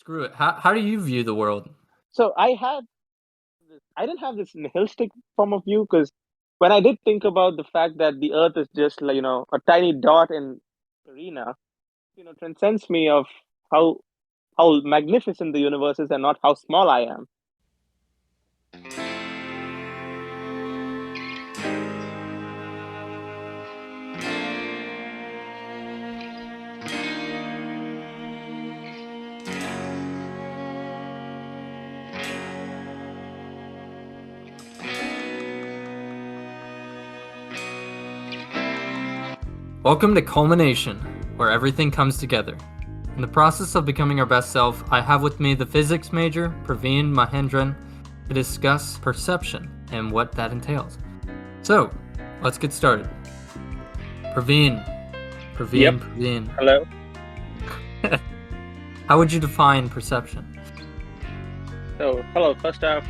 Screw it. How do you view the world? So I didn't have this nihilistic form of view because when I did think about the fact that the Earth is just like a tiny dot in arena, transcends me of how how magnificent the universe is and not how small I am. Welcome to Culmination, where everything comes together. In the process of becoming our best self, I have with me the physics major, Pravin Mahendran, to discuss perception and what that entails. So, let's get started. Pravin. Yep. Pravin. Hello. How would you define perception? So, hello. First off,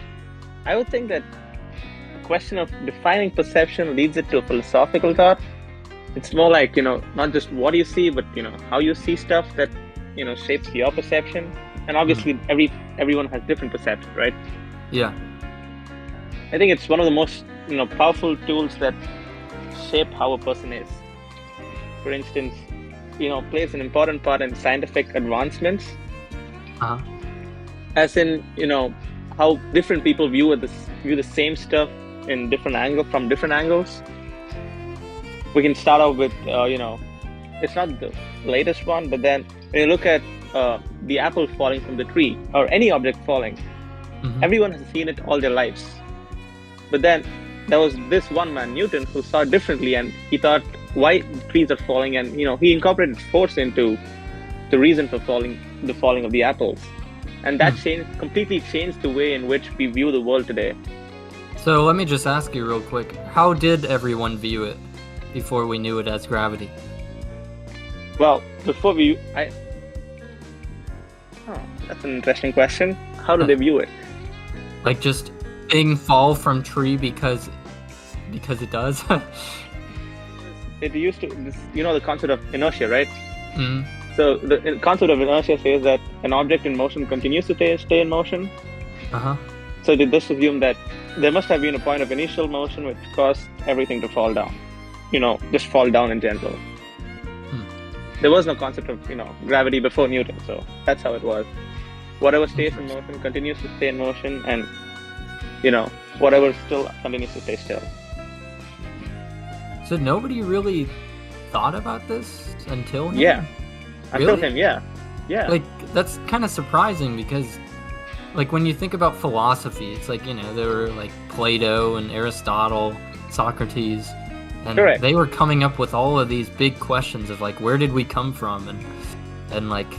I would think that the question of defining perception leads it to a philosophical thought. It's more like, not just what you see, but, how you see stuff that, shapes your perception. And obviously, everyone has different perception, right? Yeah. I think it's one of the most, powerful tools that shape how a person is. For instance, plays an important part in scientific advancements. Uh-huh. As in, how different people view the same stuff in from different angles. We can start off with, it's not the latest one, but then when you look at the apple falling from the tree or any object falling, everyone has seen it all their lives. But then there was this one man, Newton, who saw it differently, and he thought why trees are falling, and he incorporated force into the reason for the falling of the apples, and that completely changed the way in which we view the world today. So let me just ask you real quick, how did everyone view it before we knew it as gravity? Well, before that's an interesting question. How do they view it? Like just thing fall from tree because it does? It used to, the concept of inertia, right? Mm-hmm. So the concept of inertia says that an object in motion continues to stay in motion. Uh-huh. So did this assume that there must have been a point of initial motion which caused everything to fall down? Just fall down in general. There was no concept of, gravity before Newton, so that's how it was. Whatever stays in motion continues to stay in motion, and, whatever still continues to stay still. So nobody really thought about this until him? Yeah. Really? Until him, yeah. Yeah. Like, that's kind of surprising because, like, when you think about philosophy, it's like, there were, like, Plato and Aristotle, Socrates, and Correct. They were coming up with all of these big questions of, like, where did we come from? And like,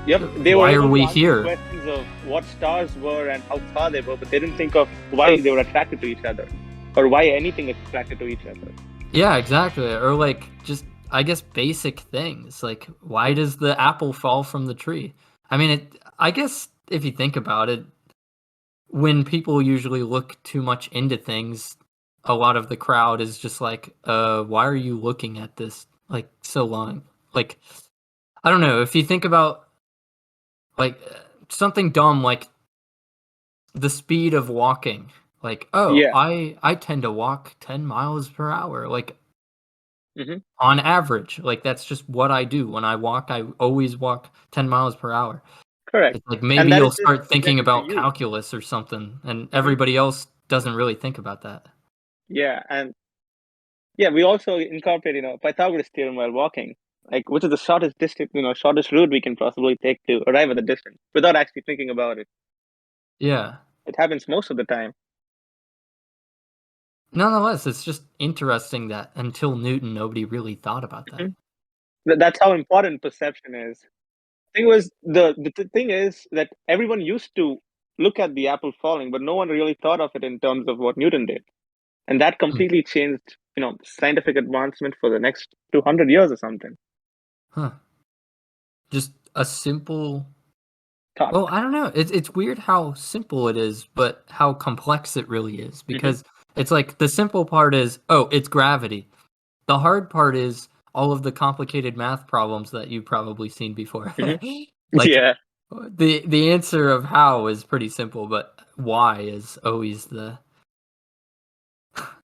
yep, why are we here? Questions of what stars were and how far they were, but they didn't think of why they were attracted to each other or why anything is attracted to each other. Yeah, exactly. Or, like, just, I guess, basic things. Like, why does the apple fall from the tree? I mean, I guess if you think about it, when people usually look too much into things, a lot of the crowd is just like, why are you looking at this, like, so long? Like, I don't know, if you think about, like, something dumb, like the speed of walking, like, Yeah. I tend to walk 10 miles per hour, like, on average, like, that's just what I do. When I walk, I always walk 10 miles per hour. Correct. It's like, maybe you'll start thinking about calculus or something, and everybody else doesn't really think about that. Yeah, and we also incorporate, Pythagoras theorem while walking, like which is the shortest distance, shortest route we can possibly take to arrive at the distance without actually thinking about it. Yeah. It happens most of the time. Nonetheless, it's just interesting that until Newton, nobody really thought about that. That's how important perception is. The thing is that everyone used to look at the apple falling, but no one really thought of it in terms of what Newton did. And that completely changed, scientific advancement for the next 200 years or something. Huh. Just a simple thought. Well, I don't know. It's weird how simple it is, but how complex it really is. Because it's like the simple part is, it's gravity. The hard part is all of the complicated math problems that you've probably seen before. Like, Yeah. The answer of how is pretty simple, but why is always the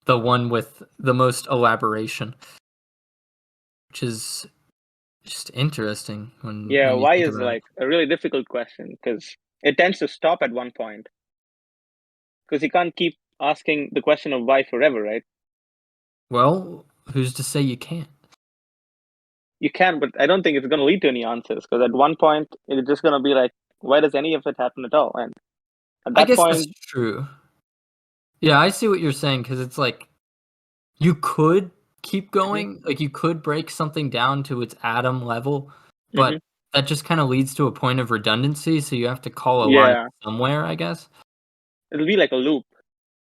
one with the most elaboration, which is just interesting Yeah, when you why think is about it. like a really difficult question because it tends to stop at one point because you can't keep asking the question of why forever, right? Well, who's to say you can't? You can, but I don't think it's going to lead to any answers because at one point it's just going to be like, why does any of it happen at all? And at I that guess that's point, true. Yeah, I see what you're saying because it's like you could keep hmm going, like you could break something down to its atom level, hmm but that just kind of leads to a point of redundancy, so you have to call a line yeah, somewhere, I guess. it'll be like a loop.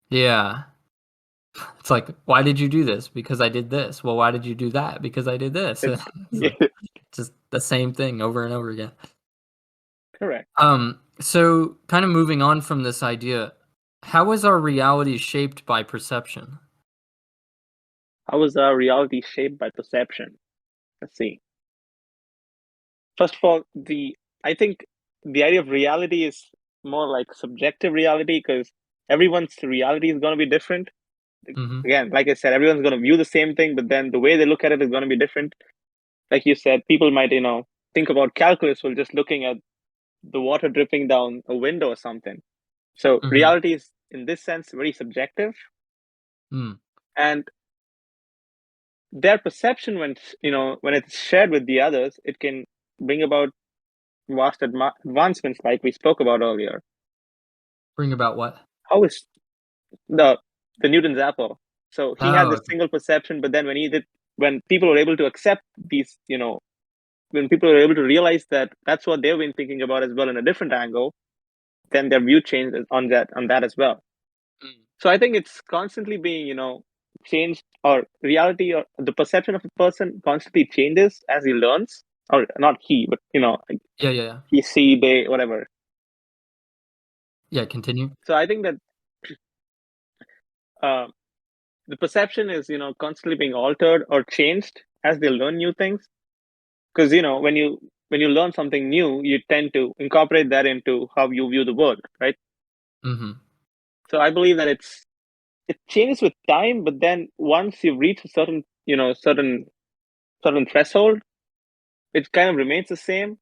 Yeah. It's like, why did you do this? Because I did this. Well, why did you do that? Because I did this. It's It's like just the same thing over and over again. correct. So kind of moving on from this idea, how is our reality shaped by perception? How is our reality shaped by perception? Let's see. First of all, the I think the idea of reality is more like subjective reality because everyone's reality is going to be different. Mm-hmm. Again, like I said, everyone's going to view the same thing, but then the way they look at it is going to be different. Like you said, people might, think about calculus while just looking at the water dripping down a window or something. So Mm-hmm. reality is, in this sense, very subjective, Mm. and their perception, when it's shared with the others, it can bring about vast advancements, like we spoke about earlier. Bring about what? How is the Newton's apple? So he had Oh, this okay. single perception, but then when people were able to accept these, when people were able to realize that that's what they've been thinking about as well in a different angle, then their view changed on that as well. Mm. So I think it's constantly being, changed, or reality or the perception of a person constantly changes as he learns, or not he, but like Yeah, yeah, yeah. he, see, they, whatever. Yeah, continue. So I think that uh, the perception is, constantly being altered or changed as they learn new things. Because when you learn something new, you tend to incorporate that into how you view the world, right? Mm-hmm. So I believe that it changes with time, but then once you reach a certain threshold, it kind of remains the same.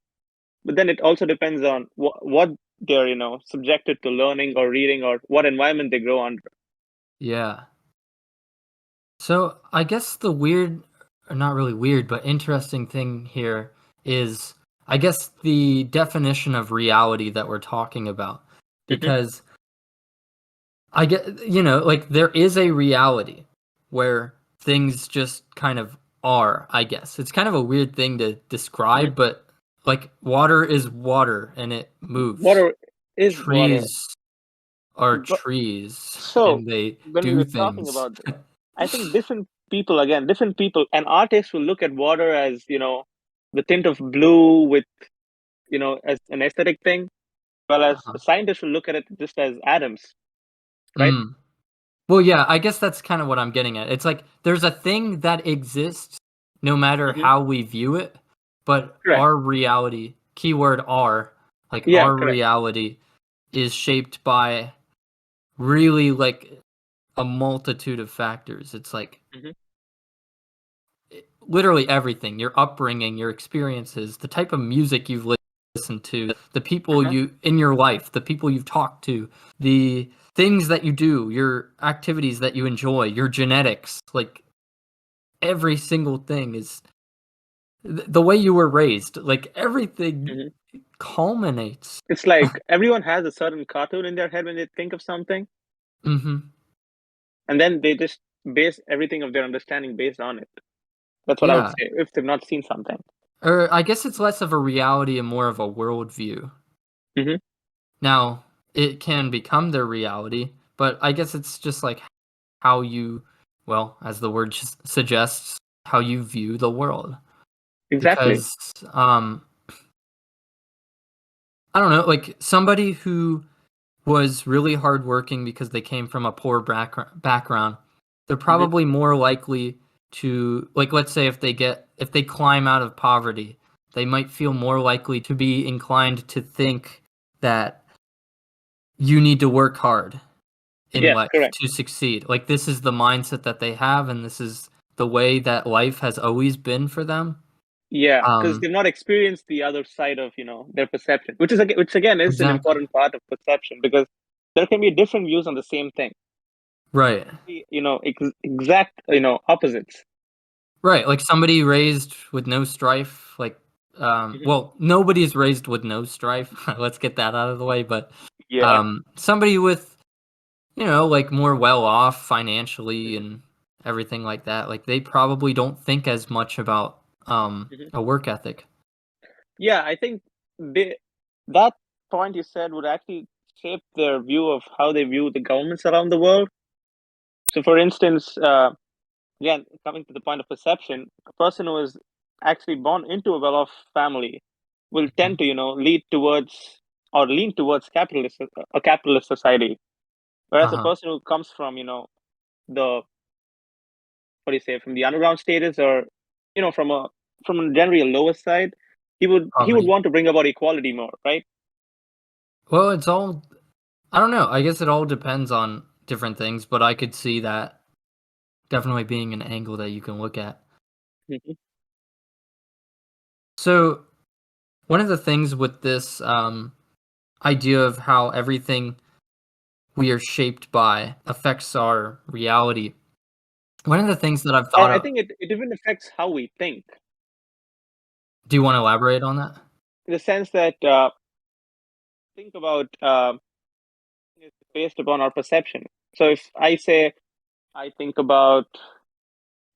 But then it also depends on what they're subjected to learning or reading, or what environment they grow under. Yeah. So I guess the weird, or not really weird, but interesting thing here is, I guess, the definition of reality that we're talking about. hmm Because I get, like there is a reality where things just kind of are, I guess. It's kind of a weird thing to hmm describe, but like water is water and it moves. Water is water, Trees are but trees so and they when we do were talking things. about this, I think different people, an artist will look at water as the tint of blue with as an aesthetic thing, well as Uh-huh. a scientist will look at it just as atoms, right? Mm. Well, yeah, I guess that's kind of what I'm getting at. It's like there's a thing that exists no matter hmm how we view it, but Correct. our reality, keyword "our," like Yeah, our correct. reality is shaped by really like a multitude of factors. It's like hmm literally everything, your upbringing, your experiences, the type of music you've listened to, the people uh-huh. you in your life, the people you've talked to, the things that you do, your activities that you enjoy, your genetics, like every single thing is the way you were raised, like everything hmm culminates. It's like everyone has a certain cartoon in their head when they think of something, Hmm. and then they just base everything of their understanding based on it. That's what I would Yeah. say if they've not seen something. Or I guess it's less of a reality and more of a worldview. hmm Now, it can become their reality, but I guess it's just like how you, well, as the word suggests, how you view the world. Exactly. Because, I don't know, like somebody who was really hardworking because they came from a poor background, they're hmm probably more likely to, like, let's say if they climb out of poverty, they might feel more likely to be inclined to think that you need to work hard in life correct. to succeed. Like, this is the mindset that they have, and this is the way that life has always been for them. Yeah, because they've not experienced the other side of their perception, which again is an Exactly. important part of perception, because there can be different views on the same thing. Right. Exact opposites. Right, like somebody raised with no strife, like, well, nobody's raised with no strife. Let's get that out of the way. But Yeah. somebody with, like more well off financially and everything like that, like they probably don't think as much about a work ethic. Yeah, I think that point you said would actually shape their view of how they view the governments around the world. So, for instance, again, coming to the point of perception, a person who is actually born into a well-off family will tend to, lead towards or lean towards a capitalist society. Whereas a Uh-huh. person who comes from, the what do you say, from the underground status, or from generally a lower side, he would Poverty. want to bring about equality more, right? Well, it's all, I don't know. I guess it all depends on different things, but I could see that definitely being an angle that you can look at. Mhm. So, one of the things with this idea of how everything we are shaped by affects our reality. One of the things that I've thought I of. think it even affects how we think, Do you want to elaborate on that? in the sense that think about it's based upon our perception. So if I say I think about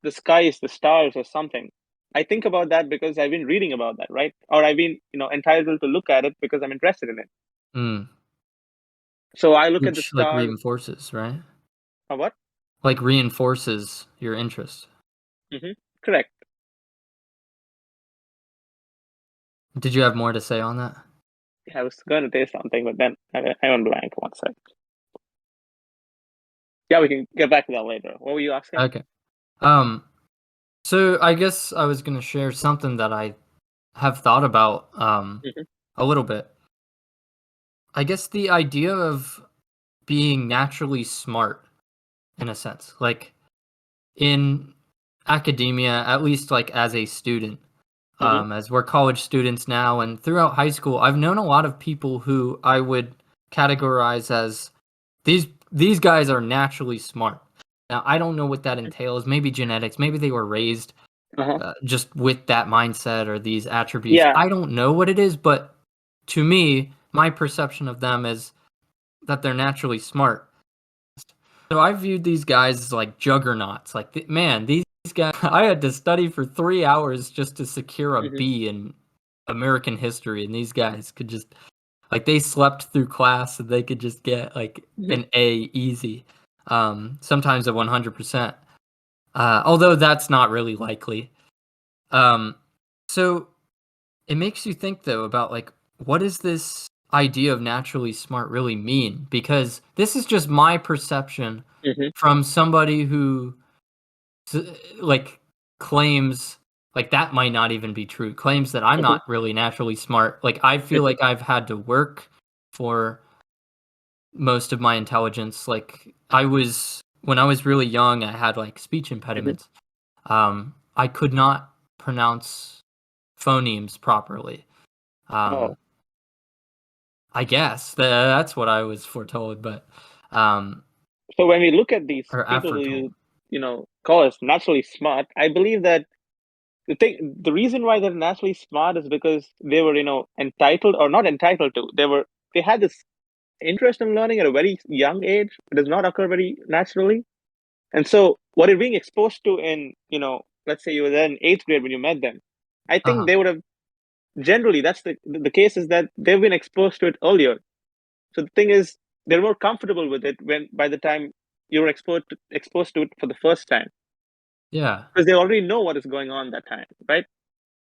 the skies, the stars, or something, I think about that because I've been reading about that, right? Or I've been entitled to look at it because I'm interested in it. Mm, So I look at the which like stars. reinforces, right? What? Like reinforces your interest. Correct. Did you have more to say on that? I was going to say something, but then I went blank. One sec. Yeah, we can get back to that later. What were you asking? Okay. Um, so I guess I was gonna share something that I have thought about Hmm. a little bit. I guess the idea of being naturally smart in a sense. Like in academia, at least like as a student, Hmm. as we're college students now and throughout high school, I've known a lot of people who I would categorize as these guys are naturally smart. Now, I don't know what that entails. Maybe genetics, maybe they were raised Uh-huh. just with that mindset or these attributes. Yeah. I don't know what it is, but to me, my perception of them is that they're naturally smart. So I viewed these guys as like juggernauts. Like, man, these guys, I had to study for 3 hours just to secure a Hmm. B in American history, and these guys could just, like, they slept through class and they could just get like Hmm. an A easy. Sometimes a 100%. Although that's not really likely. Um, so it makes you think though about like what does this idea of naturally smart really mean? Because this is just my perception Hmm. from somebody who like claims like that might not even be true. Claims that I'm Hmm. not really naturally smart. Like I feel Hmm. like I've had to work for most of my intelligence. Like I was when I was really young, I had like speech Hmm. impediments. I could not pronounce phonemes properly. Oh, Um, I guess that's what I was foretold, but um, so when we look at these or people who aforetold. call us naturally smart, I believe that the reason why they're naturally smart is because they were entitled, or not entitled to. They had this interest in learning at a very young age. It does not occur very naturally. And so what you're being exposed to in, let's say you were there in eighth grade when you met them, I think Uh-huh. they would have generally, that's the case, is that they've been exposed to it earlier. So the thing is, they're more comfortable with it when by the time you're exposed to it for the first time, Yeah. because they already know what is going on that time, right?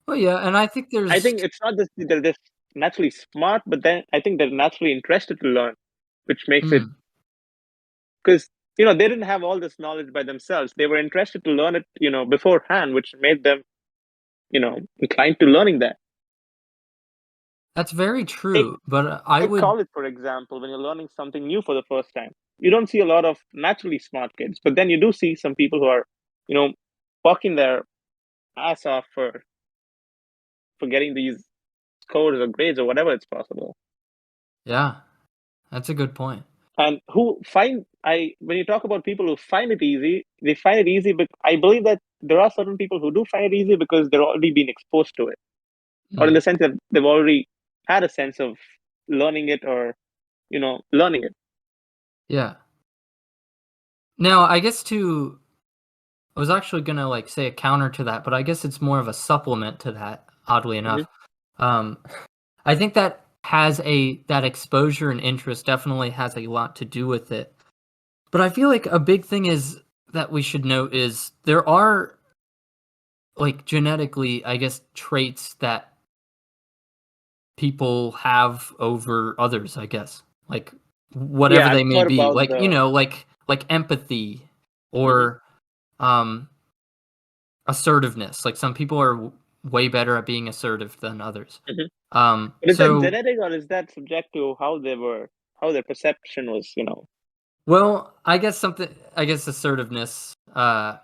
Well, yeah, and I think I there's think it's not just they're just naturally smart, but then I think they're naturally interested to learn, which makes it, mm, because they didn't have all this knowledge by themselves. They were interested to learn it, beforehand, which made them, inclined to learning that. That's very Take true, but I take would college, for example, when you're learning something new for the first time. You don't see a lot of naturally smart kids, but then you do see some people who are, you know, working their ass off for getting these scores or grades or whatever it's possible. yeah, that's a good point. And who find I when you talk about people who find it easy, they find it easy, but I believe that there are certain people who do find it easy because they're already been exposed to it, or in Mm, the sense that they've already had a sense of learning it, or learning it. yeah. Now, I guess I was actually gonna like say a counter to that, but I guess it's more of a supplement to that, oddly Hmm. enough. Um, I think that exposure and interest definitely has a lot to do with it. But I feel like a big thing is that we should note is there are like genetically, I guess, traits that people have over others, I guess. Like Yeah, whatever I've they may heard be. about Like, the. like empathy Hmm. or um assertiveness. Like some people are way better at being assertive than others. Hmm. But is that So genetic or is that subject to how their perception was? well, I guess assertiveness. Because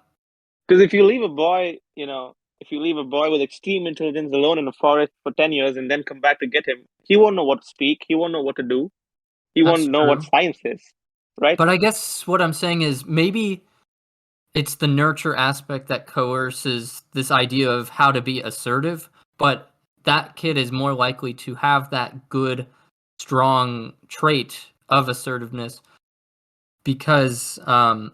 if you leave a boy with extreme intelligence alone in a forest for 10 years and then come back to get him, he won't know what to speak. He won't know what to do. He That's won't know what true. science is, right? But I guess what I'm saying is maybe it's the nurture aspect that coerces this idea of how to be assertive, but that kid is more likely to have that good, strong trait of assertiveness because, well,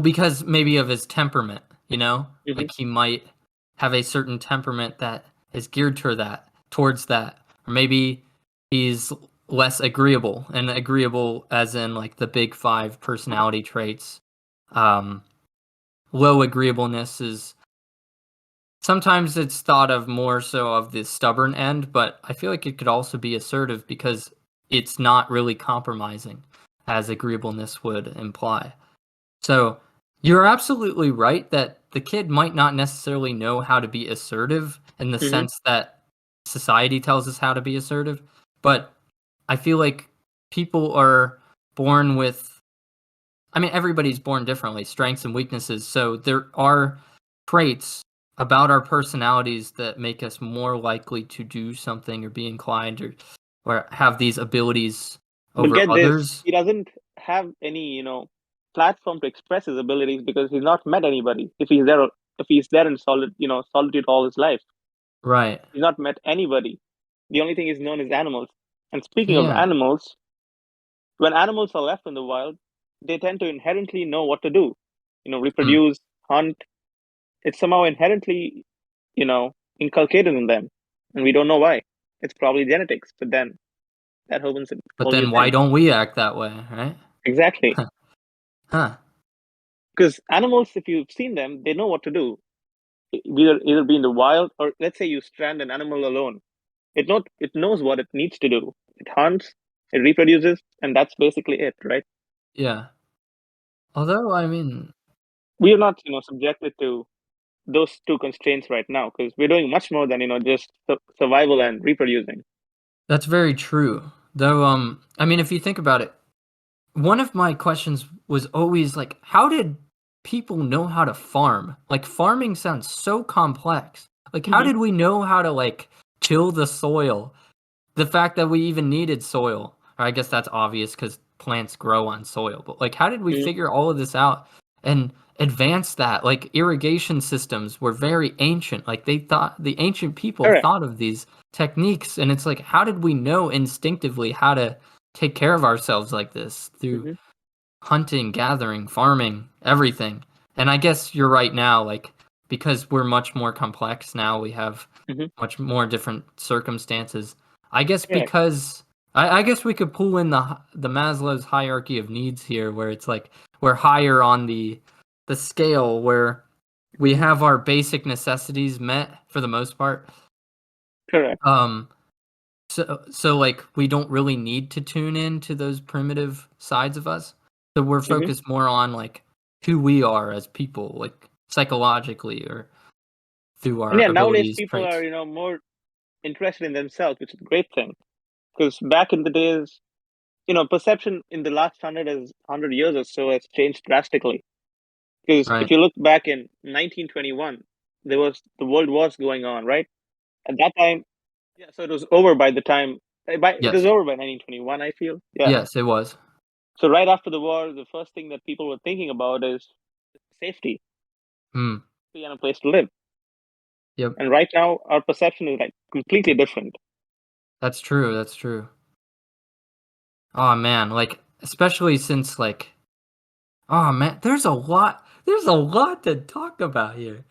because maybe of his temperament, you know? Hmm. Like he might have a certain temperament that is geared towards that. Or maybe he's less agreeable, and agreeable as in like the big five personality traits. Um, Low agreeableness is sometimes it's thought of more so of the stubborn end, but I feel like it could also be assertive because it's not really compromising, as agreeableness would imply. So you're absolutely right that the kid might not necessarily know how to be assertive in the Hmm. sense that society tells us how to be assertive, but I feel like people are born with I mean, everybody's born differently, strengths and weaknesses. So there are traits about our personalities that make us more likely to do something or be inclined or have these abilities But over get this, others. he doesn't have any, platform to express his abilities because he's not met anybody. If he's there in solitude all his life, Right. he's not met anybody. The only thing he's known is animals. And speaking of Yeah. animals, when animals are left in the wild, they tend to inherently know what to do. Hmm. Reproduce, hunt. It's somehow inherently, inculcated in them. And we don't know why. It's probably genetics, but then that opens a But whole new then why thing. don't we act that way, right? Exactly. Huh. Because animals, if you've seen them, they know what to do. Either be in the wild, or let's say you strand an animal alone. It knows what it needs to do. It hunts, it reproduces, and that's basically it, right? Yeah. Although, I mean, We are not, subjected to those two constraints right now because we're doing much more than just survival and reproducing. that's very true. Though, I mean, if you think about it, one of my questions was always like, how did people know how to farm? Like farming sounds so complex. Like how Hmm. did we know how to like till the soil? The fact that we even needed soil. Or I guess that's obvious cuz plants grow on soil. But like how did we Hmm. figure all of this out and advance that? Like irrigation systems were very ancient. Like the ancient people Correct. thought of these techniques and it's like how did we know instinctively how to take care of ourselves like this through Hmm. hunting, gathering, farming, everything. And I guess you're right now, like because we're much more complex now, we have Hmm. much more different circumstances. I guess Correct. because I guess we could pull in the Maslow's hierarchy of needs here, where it's like we're higher on the scale where we Hmm. have our basic necessities met for the most part. Correct. Um, so like we don't really need to tune in to those primitive sides of us. So we're Hmm. focused more on like who we are as people, like psychologically or through And our yeah, nowadays abilities, people are traits. more. interested in themselves, which is a great thing. Because back in the days, perception in the last 100 years or so has changed drastically. Because if Right. you look back in 1921, the world wars going on, right? At that time, yeah. So it was over by the time. It was Yes. over by 1921, I feel. Yeah. Yes, it was. So right after the war, the first thing that people were thinking about is safety, Hmm. and a place to live. Yep. And right now, our perception is like completely different. That's true. That's true. Oh man, like especially since like oh man, there's a lot to talk about here.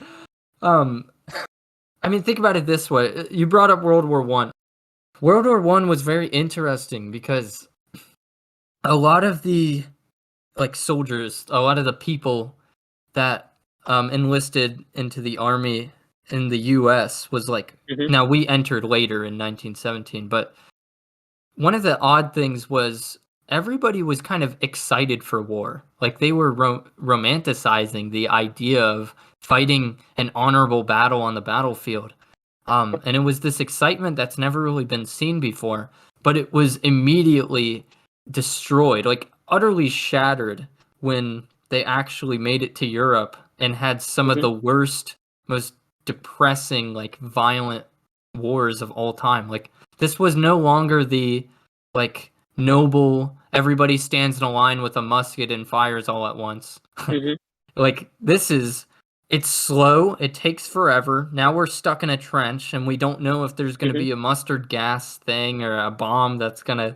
Um I mean think about it this way. You brought up World War 1. World War 1 was very interesting because a lot of the like soldiers, a lot of the people that enlisted into the army in the US was like Hmm. now we entered later in 1917, but one of the odd things was everybody was kind of excited for war. Like they were romanticizing the idea of fighting an honorable battle on the battlefield. And it was this excitement that's never really been seen before, but it was immediately destroyed, like utterly shattered when they actually made it to Europe and had some of Hmm. the worst, most depressing, like violent wars of all time. Like this was no longer the like noble everybody stands in a line with a musket and fires all at once. Hmm. Like it's slow, it takes forever. Now we're stuck in a trench and we don't know if there's going to Hmm. be a mustard gas thing or a bomb that's going to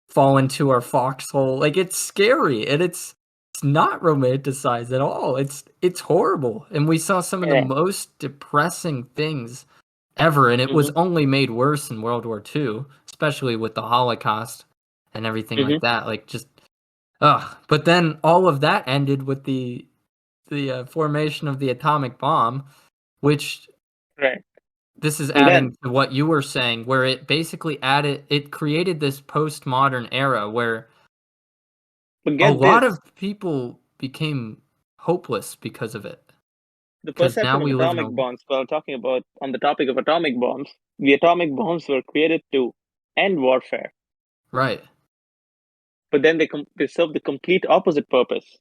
fall into our foxhole. Like it's scary and it's not romanticized at all. It's horrible. And we saw some of the Correct. most depressing things ever, and it was Hmm. only made worse in World War II, especially with the Holocaust and everything Hmm. like that. Like just ugh. But then all of that ended with the formation of the atomic bomb, which Right. this is And adding then, to what you were saying, where it basically it created this postmodern era where but a get lot this: of people became hopeless because of it. the Because now perception of we live in atomic a bombs. Well, talking about on the topic of atomic bombs, the atomic bombs were created to end warfare, right. but then they serve the complete opposite purpose.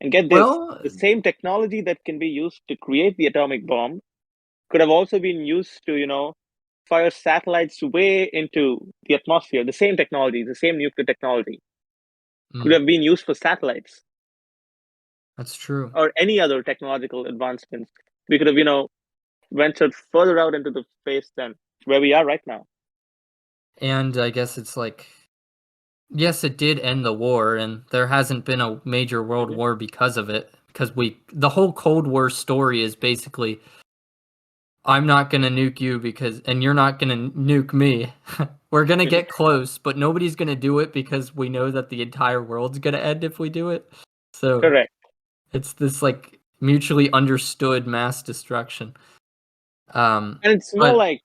And get this: Well, the same technology that can be used to create the atomic bomb could have also been used to, fire satellites way into the atmosphere. The same technology, the same nuclear technology, could mm, have been used for satellites that's true. or any other technological advancements. We could have, ventured further out into the space than where we are right now. And I guess it's like yes, it did end the war, and there hasn't been a major world Hmm. war because of it. Because the whole Cold War story is basically, I'm not gonna nuke you because, and you're not gonna nuke me. We're gonna Hmm. get close, but nobody's gonna do it because we know that the entire world's gonna end if we do it. So Correct. it's this like mutually understood mass destruction. And it's more But like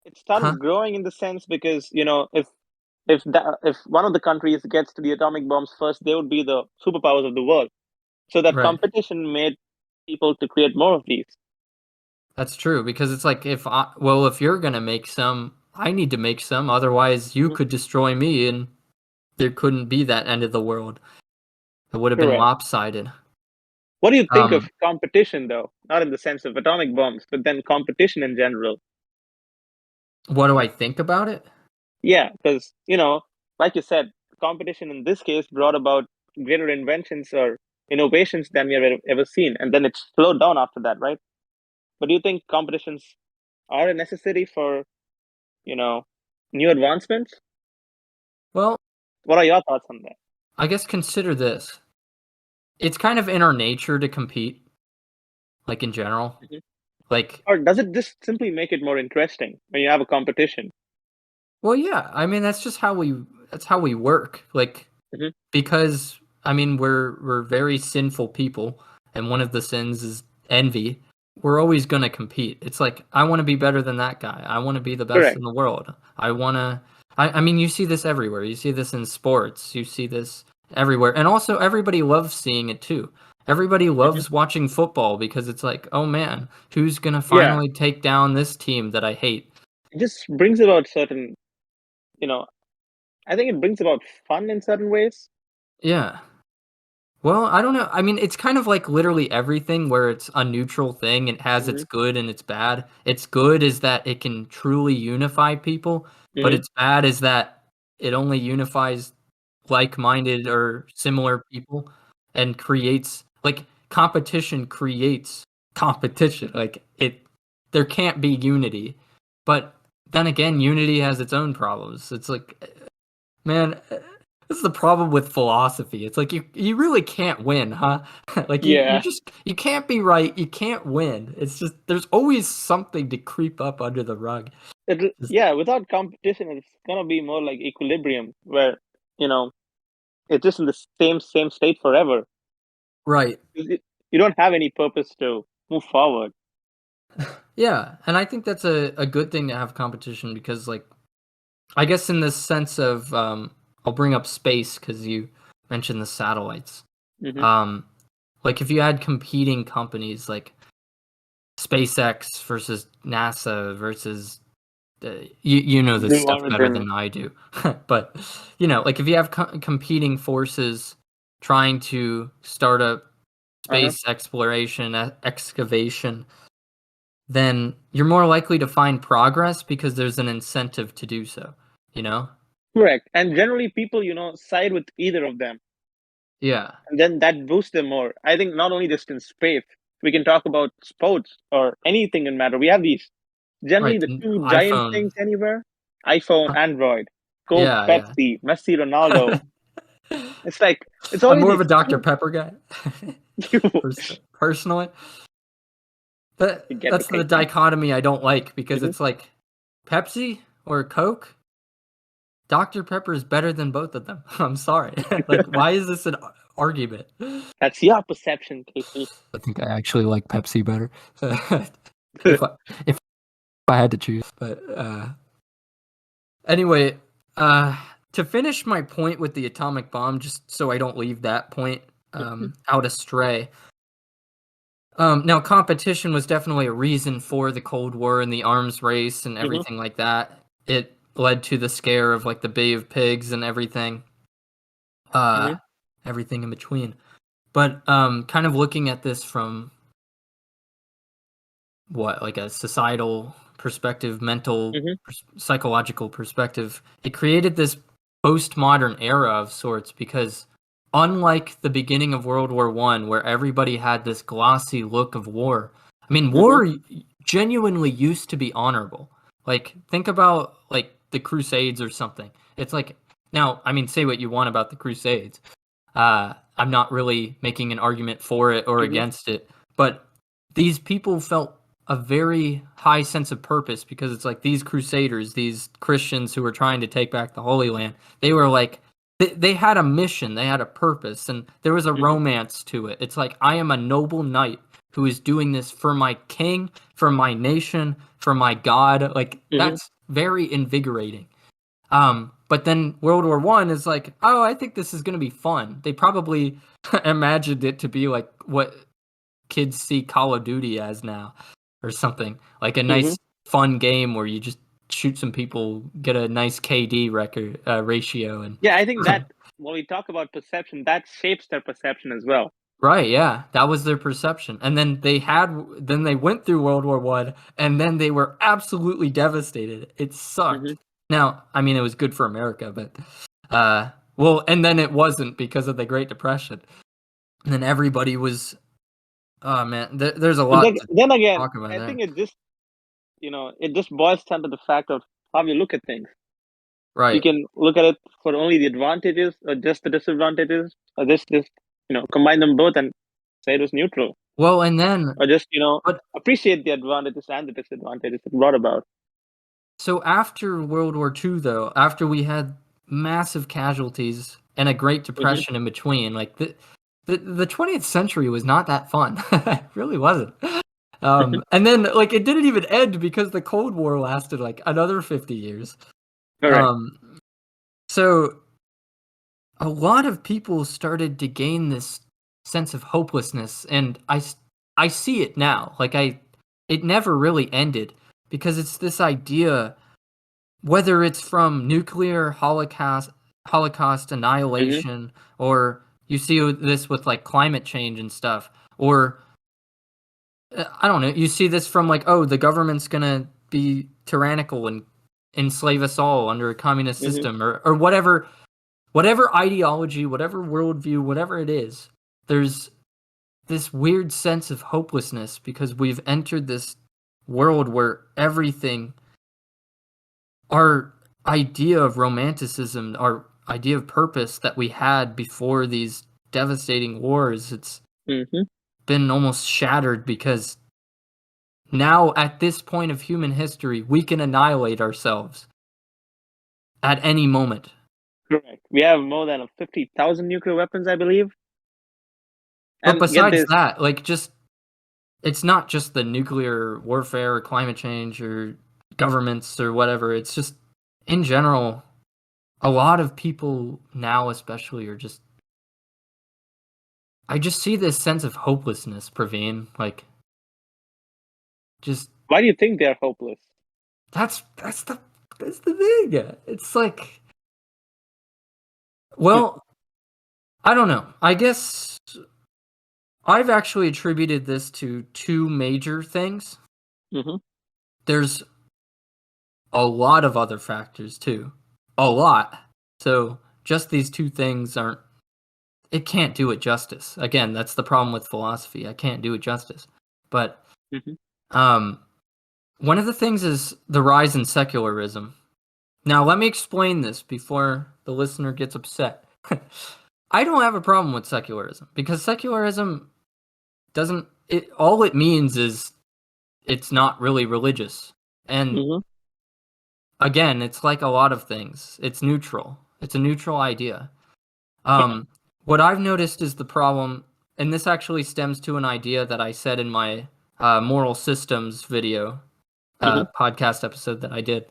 it huh? started growing in the sense because, if one of the countries gets to the atomic bombs first, they would be the superpowers of the world. So that Right. competition made people to create more of these. That's true because it's like if you're gonna make some, I need to make some. Otherwise, you Mhm. could destroy me, and there couldn't be that end of the world. It would have been Correct. lopsided. What do you think of Um, competition, though? Not in the sense of atomic bombs, but then competition in general. what do I think about it? Yeah, because, like you said, competition in this case brought about greater inventions or innovations than we have ever seen. And then it slowed down after that, right? But do you think competitions are a necessity for, you know, new advancements? Well, What are your thoughts on that? I guess consider this. It's kind of in our nature to compete, like in general. Mhm. Like, Or does it just simply make it more interesting when you have a competition? well, yeah. I mean, that's how we work. Like, Hmm. because I mean, we're very sinful people, and one of the sins is envy. We're always gonna compete. It's like I want to be better than that guy. I want to be the best Correct. in the world. I want to. I mean, you see this everywhere. You see this in sports. You see this everywhere, and also everybody loves seeing it too. Everybody Hmm. loves watching football because it's like, oh man, who's gonna Yeah. finally take down this team that I hate? it just brings about certain, I think it brings about fun in certain ways. Yeah. Well, I don't know. I mean, it's kind of like literally everything where it's a neutral thing. It has its Hmm. good and its bad. Its good is that it can truly unify people, but Hmm. its bad is that it only unifies like-minded or similar people and creates like competition creates competition. Like there can't be unity. But then again, unity has its own problems. It's like, man, this is the problem with philosophy. It's like you really can't win, huh? Like Yeah. you can't be right, you can't win. It's just there's always something to creep up under the rug. Just, Yeah, without competition, it's gonna be more like equilibrium, where you know it's just in the same state forever. right. You don't have any purpose to move forward. Yeah, and I think that's a good thing to have competition because like I guess in this sense of I'll bring up space cuz you mentioned the satellites. Hmm. Um like if you had competing companies like SpaceX versus NASA versus you know this Blue stuff better Origin. than I do, but you know, like if you have competing forces trying to start a Uh-huh. space exploration excavation, then you're more likely to find progress because there's an incentive to do so. You know? Correct. And generally, people side with either of them, Yeah. and then that boosts them more. I think not only just in space, we can talk about sports or anything in matter. We have these generally Right. the two giant iPhone. things anywhere: iPhone, Android, Coke, Yeah. Pepsi, Messi, Ronaldo. Yeah. It's like it's I'm always more of these a Dr. two. Pepper guy. Personally. You get the That's the cake, man. dichotomy I don't like because Hmm. it's like Pepsi or Coke. Dr. Pepper is better than both of them. I'm sorry. Like, why is this an argument? That's your perception, Casey. I think I actually like Pepsi better. if if I had to choose, but anyway, uh, to finish my point with the atomic bomb, just so I don't leave that point out astray. Now, competition was definitely a reason for the Cold War and the arms race and Hmm. everything like that. It led to the scare of like the Bay of Pigs and everything, uh, Hmm. everything in between. But kind of looking at this from what, like a societal perspective, mental, Hmm. psychological perspective, it created this postmodern era of sorts because unlike the beginning of World War One, where everybody had this glossy look of war, I mean, Hmm. war genuinely used to be honorable. Like, think about like the Crusades or something. It's like now, I mean, say what you want about the Crusades. I'm not really making an argument for it or Hmm. against it, but these people felt a very high sense of purpose because it's like these crusaders, these Christians who were trying to take back the Holy Land, they were like, they had a mission, they had a purpose, and there was a Hmm. romance to it. It's like, I am a noble knight who is doing this for my king, for my nation, for my God. Like, Hmm. that's very invigorating. But then World War One is like, oh, I think this is gonna be fun. They probably imagined it to be like what kids see Call of Duty as now, or something like a Hmm. nice fun game where you just shoot some people, get a nice KD record ratio, and Yeah, I think that when we talk about perception, that shapes their perception as well. right, yeah, that was their perception. And then they went through World War One, and then they were absolutely devastated. It Hmm. sucked. Now, I mean, it was good for America, but well, and then it wasn't because of the Great Depression. And then everybody was, oh man, there's a But lot to then again, talk about I there. think it just boils down to the fact of how you look at things. You Right. can look at it for only the advantages or just the disadvantages, or just combine them both and say it was neutral, Well, and then, or just but appreciate the advantages and the disadvantages it brought about. so after World War II, though, after we had massive casualties and a Great Hmm. Depression in between, like the 20th century was not that fun. It really wasn't. And then like it didn't even end because the Cold War lasted like another 50 years. Correct. Um, so a lot of people started to gain this sense of hopelessness, and I see it now. Like it never really ended. because it's this idea, whether it's from nuclear holocaust annihilation, or you see this with like climate change and stuff, or I don't know, you see this from like, oh, the government's gonna be tyrannical and enslave us all under a communist system, or whatever ideology, whatever worldview, whatever it is. There's this weird sense of hopelessness because we've entered this world where everything, our idea of romanticism, our idea of purpose that we had before these devastating wars, it's been almost shattered, because now at this point of human history, we can annihilate ourselves at any moment. Correct. We have more than 50,000 nuclear weapons, I believe. But besides that, like, just, it's not just the nuclear warfare or climate change or governments or whatever. It's just, in general, a lot of people now especially are just, I just see this sense of hopelessness, Praveen. Like, just... Why do you think they're hopeless? That's the thing. It's like, well, I don't know. I guess I've actually attributed this to two major things. There's a lot of other factors too. A lot. So just these two things it can't do it justice. Again, that's the problem with philosophy. I can't do it justice. But one of the things is the rise in secularism. Now, let me explain this before the listener gets upset. I don't have a problem with secularism, because secularism doesn't... all it means is it's not really religious. And again, it's like a lot of things. It's neutral. It's a neutral idea. What I've noticed is the problem, and this actually stems to an idea that I said in my moral systems video, podcast episode that I did.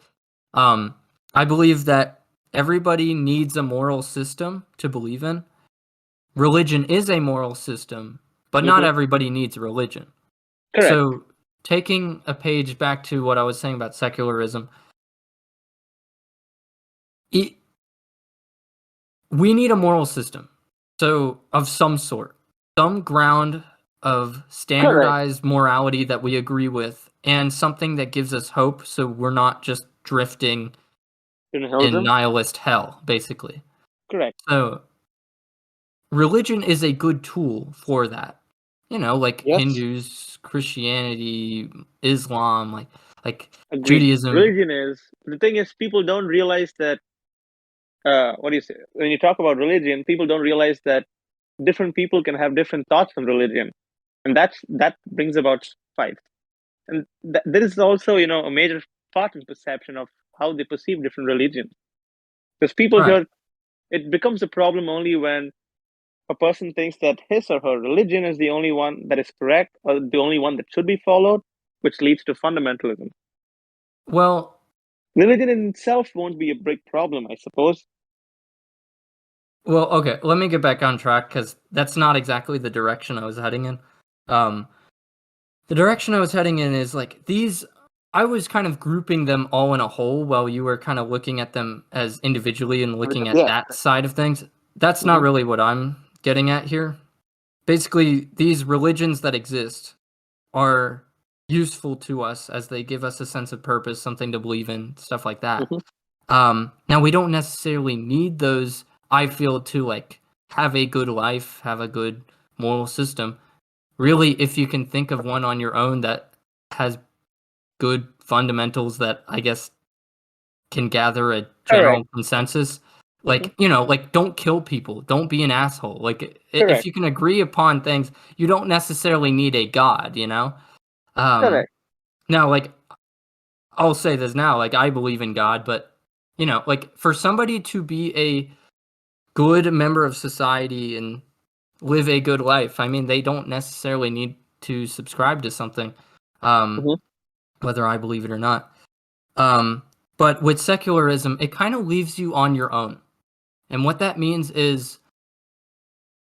I believe that everybody needs a moral system to believe in. Religion is a moral system, but not everybody needs religion. Correct. So, taking a page back to what I was saying about secularism, we need a moral system. So, of some sort. Some ground of standardized morality that we agree with, and something that gives us hope, so we're not just drifting in nihilist hell, basically. Correct. So, religion is a good tool for that. You know, like Hindus, Christianity, Islam, like Judaism. Religion is... The thing is, people don't realize that... what do you say? When you talk about religion, people don't realize that different people can have different thoughts on religion. And that brings about fight. And there is also, a major part in perception of how they perceive different religions. Because people here, it becomes a problem only when a person thinks that his or her religion is the only one that is correct, or the only one that should be followed, which leads to fundamentalism. Well, religion in itself won't be a big problem, I suppose. Well, okay, let me get back on track, because that's not exactly the direction I was heading in. The direction I was heading in is like these... I was kind of grouping them all in a whole while you were kind of looking at them as individually and looking at that side of things. That's not really what I'm getting at here. Basically, these religions that exist are useful to us as they give us a sense of purpose, something to believe in, stuff like that. Now, we don't necessarily need those, I feel, to like have a good life, have a good moral system. Really, if you can think of one on your own that has good fundamentals that I guess can gather a general consensus, like, like don't kill people, don't be an asshole. Like, if you can agree upon things, you don't necessarily need a god, Now, like, I'll say this now, like, I believe in God, but, like, for somebody to be a good member of society and live a good life, I mean, they don't necessarily need to subscribe to something, whether I believe it or not. But with secularism, it kind of leaves you on your own. And what that means is,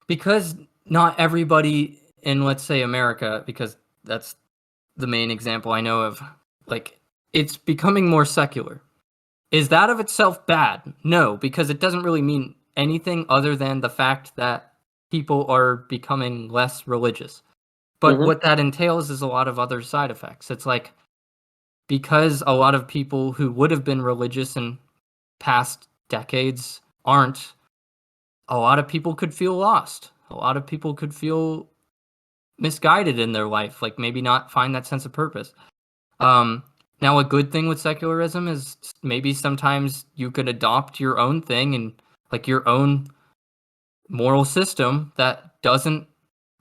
because not everybody in, let's say, America, because that's the main example I know of, like, it's becoming more secular. Is that of itself bad? No, because it doesn't really mean anything other than the fact that people are becoming less religious. But Mm-hmm. what that entails is a lot of other side effects. It's like, because a lot of people who would have been religious in past decades aren't, a lot of people could feel lost. A lot of people could feel misguided in their life, like maybe not find that sense of purpose. Now, a good thing with secularism is maybe sometimes you could adopt your own thing and like your own moral system that doesn't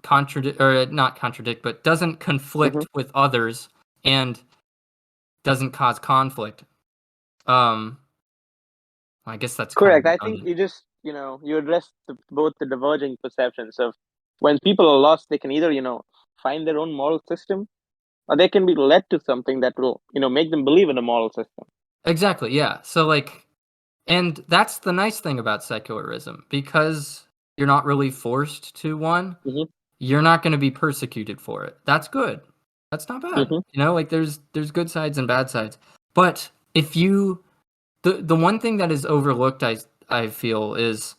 contradict, or not contradict, but doesn't Mm-hmm. conflict with others and doesn't cause conflict. Um, I guess that's kind of Correct. I think redundant. you just, you address both the diverging perceptions of when people are lost, they can either, find their own moral system, or they can be led to something that will, make them believe in a moral system. Exactly, yeah. So like, and that's the nice thing about secularism, because you're not really forced to one. Mm-hmm. You're not going to be persecuted for it. That's good. That's not bad. Mm-hmm. Like there's good sides and bad sides. But if you the one thing that is overlooked, I feel, is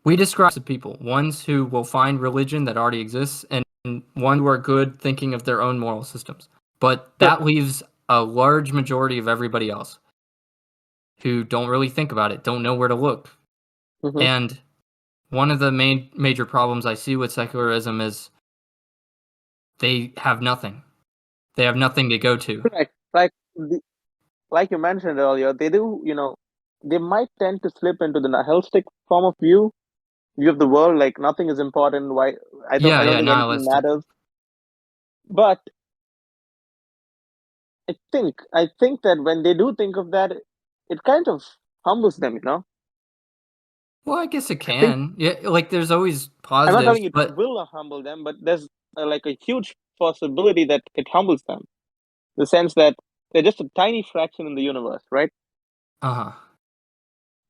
we describe the people, ones who will find religion that already exists and one who are good thinking of their own moral systems. But Correct. that leaves a large majority of everybody else who don't really think about it, don't know where to look. Mm-hmm. And one of the major problems I see with secularism is they have nothing. They have nothing to go to. Correct. Like you mentioned earlier, they do, they might tend to slip into the nihilistic form of view of the world, like nothing is important. Why I Yeah, don't yeah, think anything nihilistic. matters. But I think that when they do think of that, it kind of humbles them. Well, I guess it I think can. Yeah, like there's always I'm not positives, telling it but will humble them, but there's like a huge possibility that it humbles them. In the sense that they're just a tiny fraction in the universe, right? uh-huh.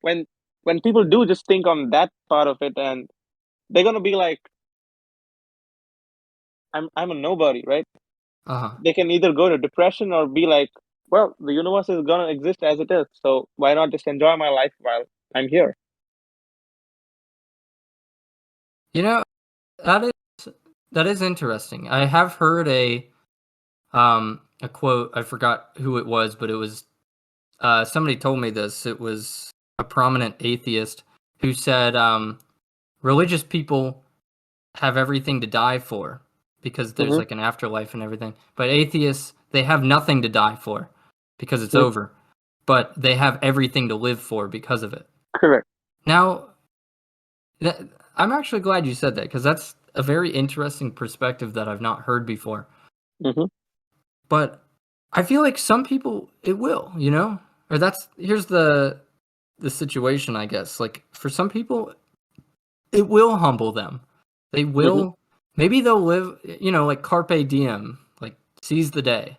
When when people do just think on that part of it, and they're gonna be like, I'm a nobody, right? Uh-huh. They can either go to depression or be like, well, the universe is gonna exist as it is, so why not just enjoy my life while I'm here? You know, that is that is interesting. I have heard a quote, I forgot who it was, but it was somebody told me this. It was a prominent atheist who said religious people have everything to die for because there's Mm-hmm. like an afterlife and everything. But atheists, they have nothing to die for because it's Mm-hmm. over. But they have everything to live for because of it. Correct. Now, that, I'm actually glad you said that because that's a very interesting perspective that I've not heard before. Mm-hmm. But I feel like some people it will, or here's the situation, I guess. Like for some people, it will humble them. They Mm-hmm. will, maybe they'll live, like carpe diem, like seize the day.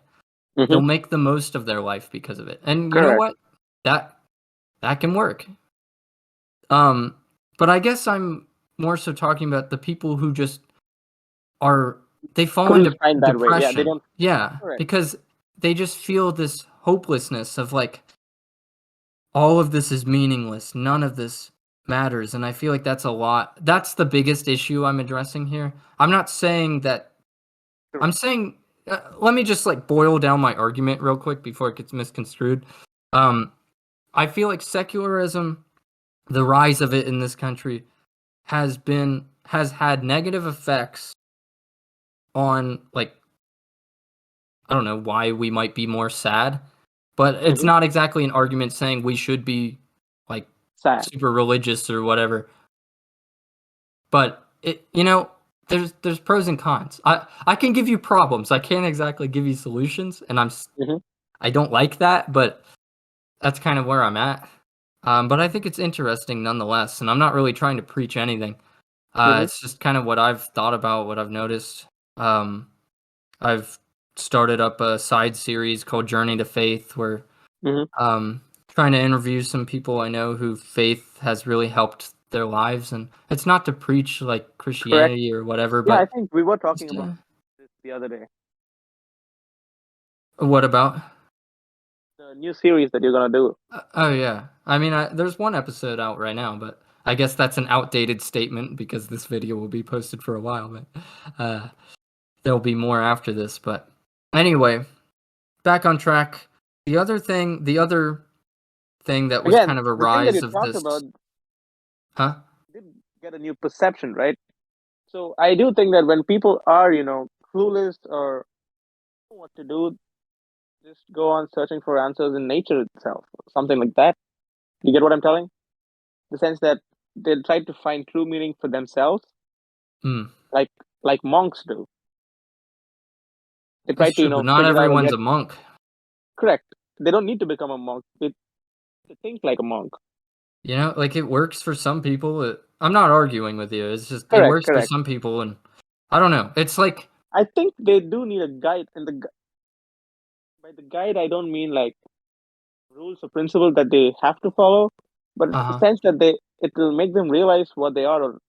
Mm-hmm. They'll make the most of their life because of it. And you know Correct. what? That that can work. Um, but I guess I'm more so talking about the people who just are they fall Couldn't into find that way. Yeah, they depression. don't. Yeah, Correct. because they just feel this hopelessness of like all of this is meaningless. None of this matters. And I feel like that's a lot. That's the biggest issue I'm addressing here. I'm not saying that I'm Correct. saying let me just like boil down my argument real quick before it gets misconstrued. Um I feel like secularism, the rise of it in this country has had negative effects on like I don't know why we might be more sad, but it's Mm-hmm. not exactly an argument saying we should be like Sad. super religious or whatever. But there's pros and cons. I can give you problems. I can't exactly give you solutions, and Mm-hmm. I don't like that, but that's kind of where I'm at. But I think it's interesting nonetheless, and I'm not really trying to preach anything. Mm-hmm. It's just kind of what I've thought about, what I've noticed. Um, I've started up a side series called Journey to Faith, where Mm-hmm. um, trying to interview some people I know who faith has really helped their lives, and it's not to preach like Correct. Christianity or whatever, Yeah, I but think we were talking just about this the other day. what about? a new series that you're gonna do. Oh yeah. I mean, there's one episode out right now, but I guess that's an outdated statement because this video will be posted for a while. But there'll be more after this. But anyway, back on track. The other thing that was Again, kind of a the thing that rise you of talked this, about huh? did get a new perception, right? So I do think that when people are, clueless or don't know what to do, just go on searching for answers in nature itself, or something like that. You get what I'm telling? The sense that they try to find true meaning for themselves, Hmm. like monks do. They try That's to, true, but not figure out or everyone's get a monk. correct. They don't need to become a monk. They think like a monk. You know, like it works for some people. I'm not arguing with you. It's just it Correct, works for correct. some people, and I don't know. It's like, I think they do need a guide, and by the guide I don't mean like rules or principles that they have to follow, but the uh-huh. sense that it will make them realize what they are, or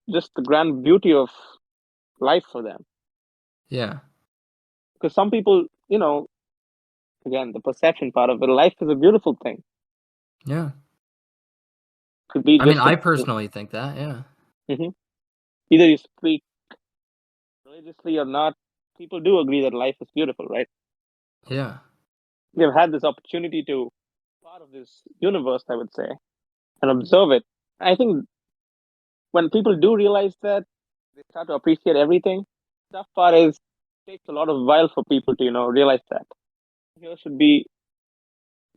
just the grand beauty of life for them. Yeah. Because some people, again, the perception part of it, life is a beautiful thing. Yeah. Could be I mean, just I personally think that, yeah. Mhm. Either you speak religiously or not. People do agree that life is beautiful, right? Yeah. We have had this opportunity to part of this universe, I would say, and observe it. I think when people do realize that, they start to appreciate everything. The tough part is it takes a lot of while for people to, realize that. Here should be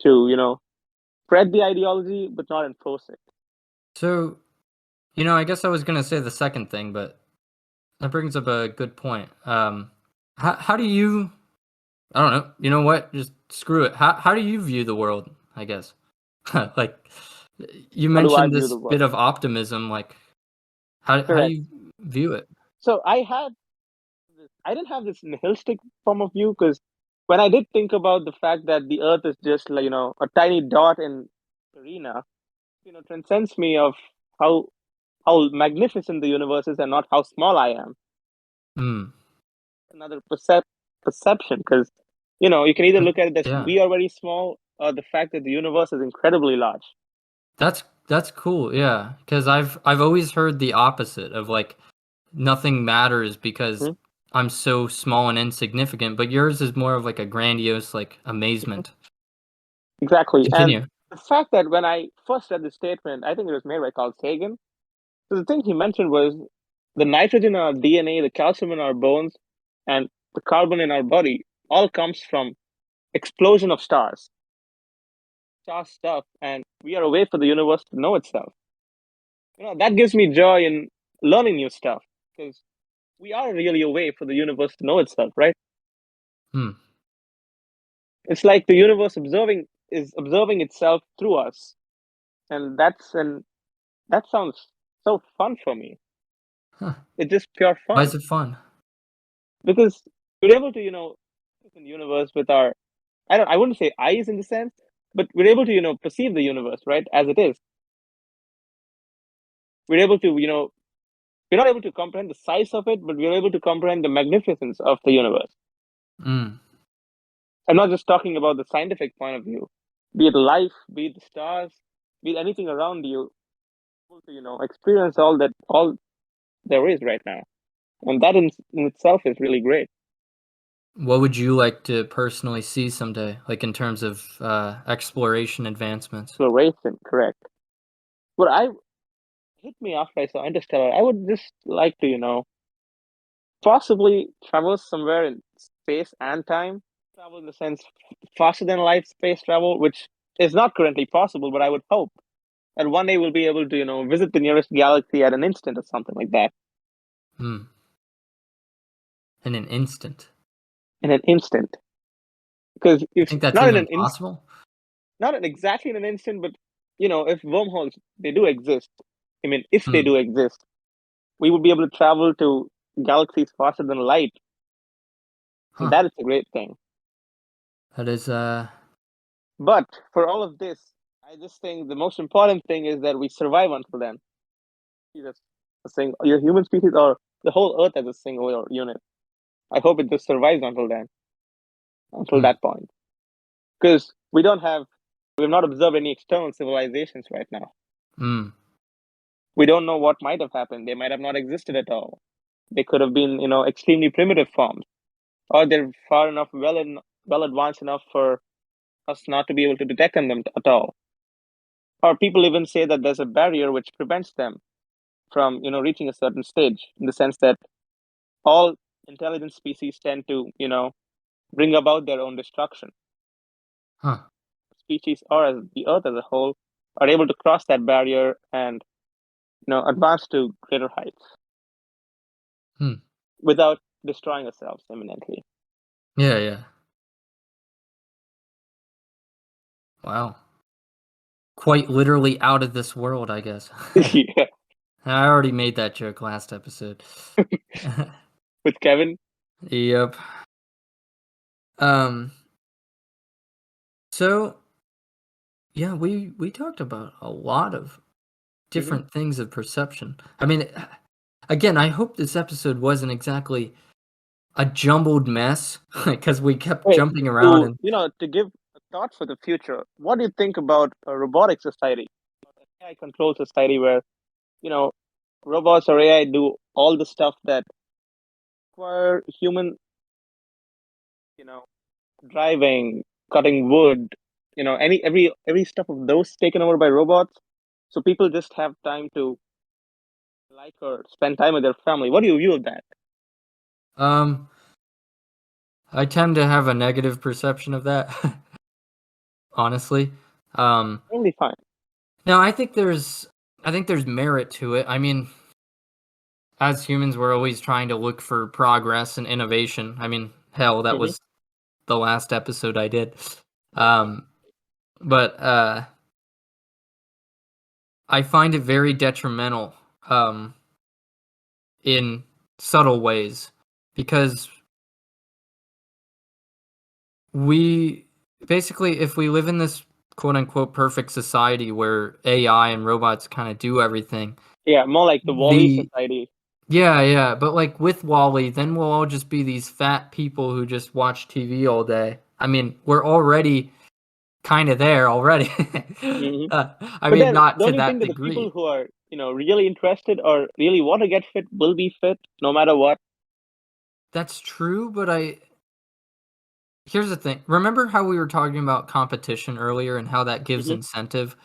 to, spread the ideology but not enforce it. So, I guess I was gonna say the second thing, but that brings up a good point. How do you? I don't know. You know what? Just screw it. How do you view the world? I guess. Like you How do I mentioned view this the bit world? of optimism. Like how do Correct. you view it? So I didn't have this nihilistic form of view because when I did think about the fact that the Earth is just like a tiny dot in the arena, transcends me of how magnificent the universe is and not how small I am. Hmm. Another perception because you can either look at it as Yeah. we are very small or the fact that the universe is incredibly large. That's cool. Yeah, because I've always heard the opposite of like nothing matters because Mhm. I'm so small and insignificant, but yours is more of like a grandiose like Mhm. amazement. Exactly, and Continue. the fact that when I first read the statement, I think it was made by Carl Sagan. So the thing he mentioned was the nitrogen in our DNA, the calcium in our bones, and the carbon in our body all comes from explosion of stars, star stuff, and we are a way for the universe to know itself. That gives me joy in learning new stuff because we are really a way for the universe to know itself, right? Hmm. It's like the universe observing itself through us, and that sounds so fun for me. Huh. It's just pure Why fun is it fun? because we're able to look in the universe with our I wouldn't say eyes in the sense, but we're able to perceive the universe right as it is. We're able to we're not able to comprehend the size of it, but we're able to comprehend the magnificence of the universe. Mm. I'm not just talking about the scientific point of view, be it life, be it the stars, be it anything around you, able to experience all there is right now, and that in itself is really great. What would you like to personally see someday, like in terms of exploration advancements? Exploration, correct. What I hit me after I saw Interstellar, I would just like to possibly traverse somewhere in space and time. Travel in the sense faster than light space travel, which is not currently possible, but I would hope that one day we'll be able to, visit the nearest galaxy at an instant or something like that. Hmm. In an instant. In an instant. Because You if think that's not in even an possible? not in exactly in an instant, but if wormholes they do exist, I mean if they Hmm. do exist, we would be able to travel to galaxies faster than light. And Huh. that is a great thing. That is But for all of this, I just think the most important thing is that we survive until then. Either a single, your human species or the whole Earth as a single unit. I hope it just survives until then, until hmm. that point. because we've not observed any external civilizations right now. Mm. We don't know what might have happened. They might have not existed at all. They could have been, extremely primitive forms, or they're far enough, well advanced enough for us not to be able to detect them at all. Or people even say that there's a barrier which prevents them from, reaching a certain stage, in the sense that all intelligent species tend to, bring about their own destruction. Huh. Species, or as the Earth as a whole, are able to cross that barrier and, advance to greater heights Hmm. without destroying ourselves imminently. Yeah, yeah. Wow. Quite literally out of this world, I guess. Yeah. I already made that joke last episode. With Kevin. Yep. So yeah, we talked about a lot of different things of perception. I mean, again, I hope this episode wasn't exactly a jumbled mess because we kept Wait, jumping around and to give a thought for the future, what do you think about a robotic society, an AI controlled society where, robots or AI do all the stuff that require human, you know, driving, cutting wood, every stuff of those taken over by robots. So people just have time to like or spend time with their family. What do you view of that? um I tend to have a negative perception of that, honestly. Totally fine. Now I think there's merit to it. I mean, as humans, we're always trying to look for progress and innovation. I mean, hell, that Mm-hmm. was the last episode I did. Right. But I find it very detrimental in subtle ways because we basically, if we live in this quote unquote perfect society where AI and robots kind of do everything, Yeah, more like the Wally the society. yeah, but like with Wally, then we'll all just be these fat people who just watch TV all day. I mean, we're already kind of there already. Mm-hmm. I But mean, then, not to don't you that think that the people degree. who are, really interested or really want to get fit will be fit no matter what? That's true, but here's the thing. Remember how we were talking about competition earlier and how that gives Mm-hmm. incentive?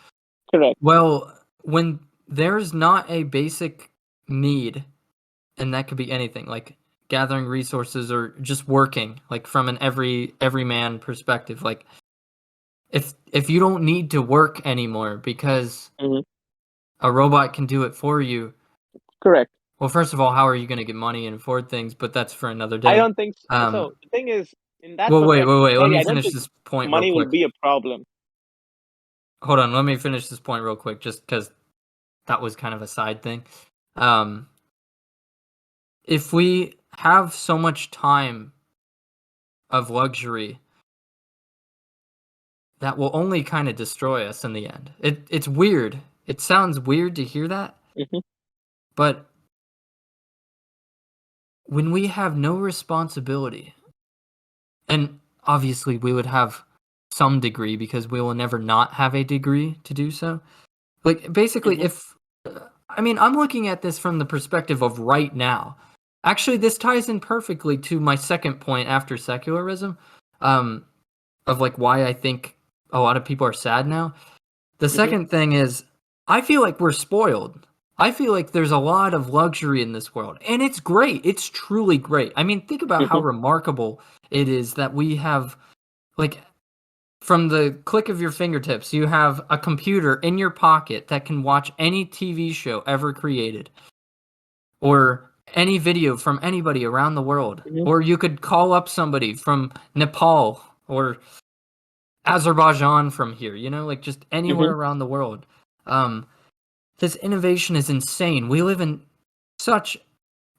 Correct. Well, when there's not a basic need, and that could be anything, like gathering resources or just working, like from an every man perspective, like if you don't need to work anymore because Mm-hmm. a robot can do it for you, Correct. well, first of all, how are you going to get money and afford things? But that's for another I day. don't think so. So the thing is, in that Well, wait, perfect wait, wait. Let society, me I don't finish think this point real money will quick. be a problem. Hold on, let me finish this point real quick, just because that was kind of a side thing. Um, if we have so much time of luxury, that will only kind of destroy us in the end. It's weird. It sounds weird to hear that, Mm-hmm. but when we have no responsibility, and obviously we would have some degree because we will never not have a degree to do so. Like basically, Mm-hmm. if I mean, I'm looking at this from the perspective of right now. Actually, this ties in perfectly to my second point after secularism, um, of like why I think a lot of people are sad now. The Mm-hmm. second thing is, I feel like we're spoiled. I feel like there's a lot of luxury in this world, and it's great. It's truly great. I mean, think about how Mm-hmm. remarkable it is that we have, like, from the click of your fingertips, you have a computer in your pocket that can watch any TV show ever created, or any video from anybody around the world, Mm-hmm. or you could call up somebody from Nepal or Azerbaijan from here, like just Mm-hmm. anywhere around the world. Um, this innovation is insane. We live in such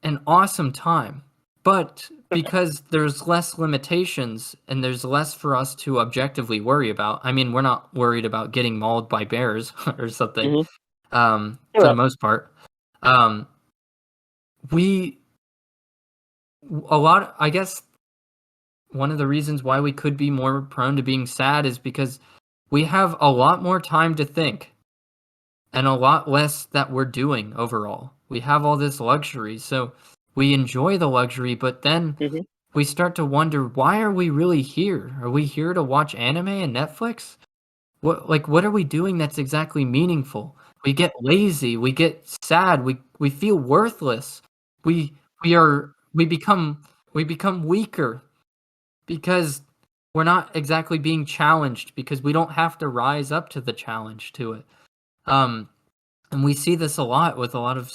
an awesome time, but because there's less limitations and there's less for us to objectively worry about. I mean, we're not worried about getting mauled by bears or something, Mm-hmm. for the Correct. most part. Um, we, a lot, I guess one of the reasons why we could be more prone to being sad is because we have a lot more time to think and a lot less that we're doing overall. We have all this luxury, so we enjoy the luxury, but then Mm-hmm. we start to wonder, why are we really here? Are we here to watch anime and Netflix? What are we doing that's exactly meaningful? We get lazy, we get sad, we feel worthless. We we become weaker because we're not exactly being challenged, because we don't have to rise up to the challenge to it. And we see this a lot with a lot of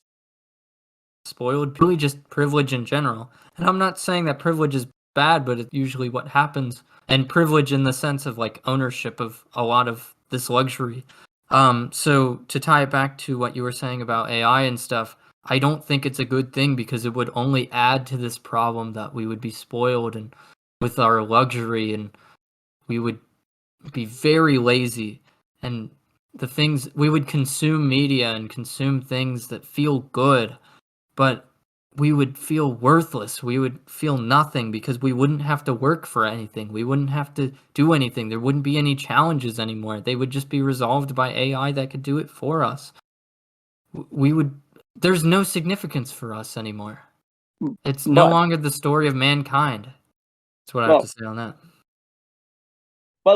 spoiled, really just privilege in general. And I'm not saying that privilege is bad, but it's usually what happens. And privilege in the sense of like ownership of a lot of this luxury. So to tie it back to what you were saying about AI and stuff, I don't think it's a good thing, because it would only add to this problem that we would be spoiled and with our luxury, and we would be very lazy, and the things we would consume media and consume things that feel good, but we would feel worthless. We would feel nothing because we wouldn't have to work for anything. We wouldn't have to do anything. There wouldn't be any challenges anymore. They would just be resolved by AI that could do it for us. We would There's no significance for us anymore. It's no But longer the story of mankind. That's what I have to well, say on that.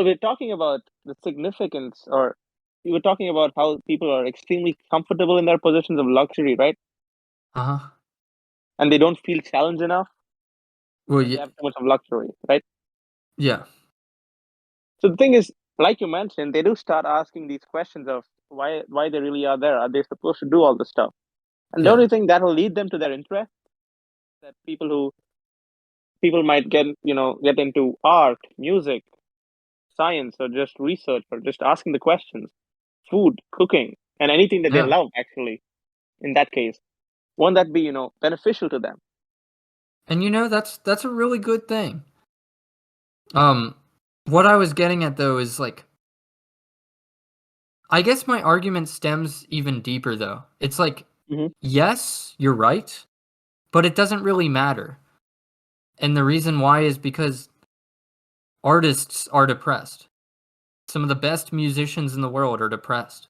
we're talking about the significance, or we were talking about how people are extremely comfortable in their positions of luxury, right? Uh-huh. And they don't feel challenged enough Well, because they have too much of luxury, right? yeah. So the thing is, like you mentioned, they do start asking these questions of why they really are there. Are they supposed to do all this stuff? And don't Yeah. you think that will lead them to their interest? That people might get into art, music, science, or just research, or just asking the questions, food, cooking, and anything that they Yeah. love. Actually, in that case, won't that be beneficial to them? And that's a really good thing. Um, what I was getting at though is like, I guess my argument stems even deeper though. It's like, Hmm. yes, you're right, but it doesn't really matter. And the reason why is because artists are depressed. Some of the best musicians in the world are depressed.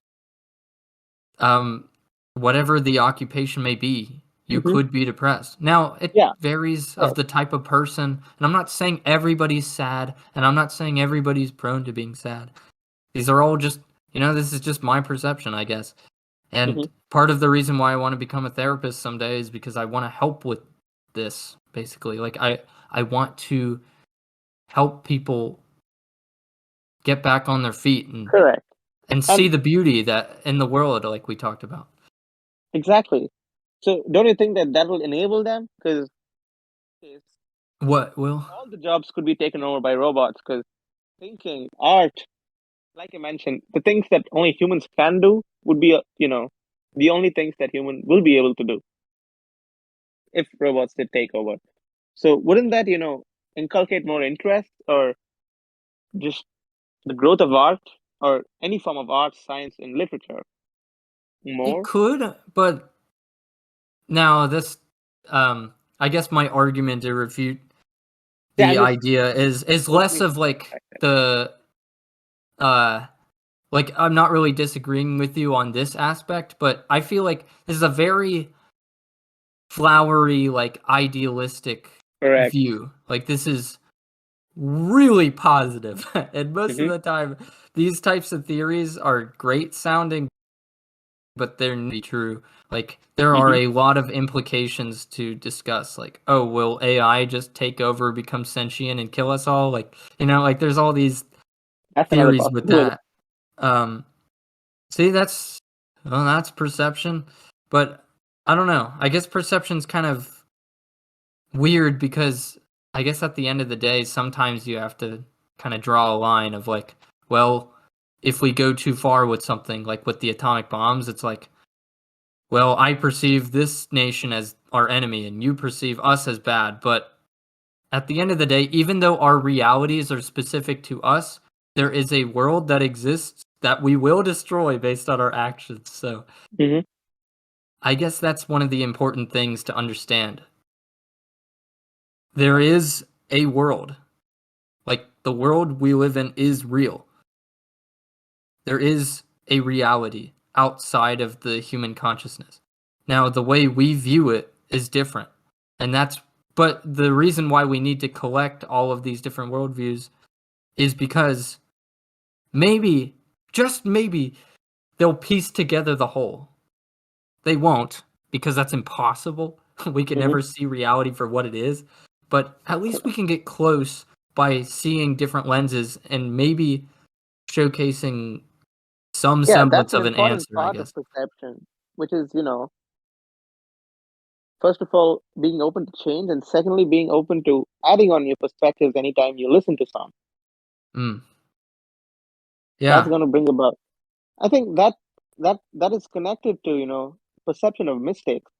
Um, whatever the occupation may be, you Hmm. could be depressed. Now, it Yeah. varies of Right. the type of person, and I'm not saying everybody's sad, and I'm not saying everybody's prone to being sad. These are all just, this is just my perception, I guess. Hmm. And part of the reason why I want to become a therapist someday is because I want to help with this, basically. Like I want to help people get back on their feet Correct. and see And the beauty that in the world, like we talked about. exactly. So don't you think that that will enable them? Because What will? all the jobs could be taken over by robots. Because thinking, art, like I mentioned, the things that only humans can do would be, the only things that human will be able to do if robots did take over. So wouldn't that, inculcate more interest, or just the growth of art, or any form of art, science, and literature It more? could, but now this, I guess my argument to refute Yeah, the I'm just idea is less opening of the like perspective. the uh like, I'm not really disagreeing with you on this aspect, but I feel like this is a very flowery, like idealistic Correct. view. Like, this is really positive. And most of Hmm. the time, these types of theories are great sounding, but they're not true. Like, there are Hmm. a lot of implications to discuss. Like, oh, will AI just take over, become sentient, and kill us all? Like, like there's all these That's another theories with possibility. that. Um, See, that's perception, but I don't know. I guess perception's kind of weird because I guess at the end of the day, sometimes you have to kind of draw a line of like, well, if we go too far with something, like with the atomic bombs, it's like, well, I perceive this nation as our enemy and you perceive us as bad, but at the end of the day, even though our realities are specific to us, there is a world that exists that we will destroy based on our actions. So Hmm. I guess that's one of the important things to understand. There is a world. the world we live in is real. There is a reality outside of the human consciousness. Now, the way we view it is different. But the reason why we need to collect all of these different worldviews is because maybe, just maybe, they'll piece together the whole. They won't, because that's impossible. We can never see reality for what it is. But at least we can get close by seeing different lenses and maybe showcasing some Yeah, that's semblance an of an important answer, I part of guess. perception, which is, first of all, being open to change, and secondly, being open to adding on your perspectives anytime you listen to some. Mm. That's Yeah. going to bring about. I think that is connected to perception of mistakes,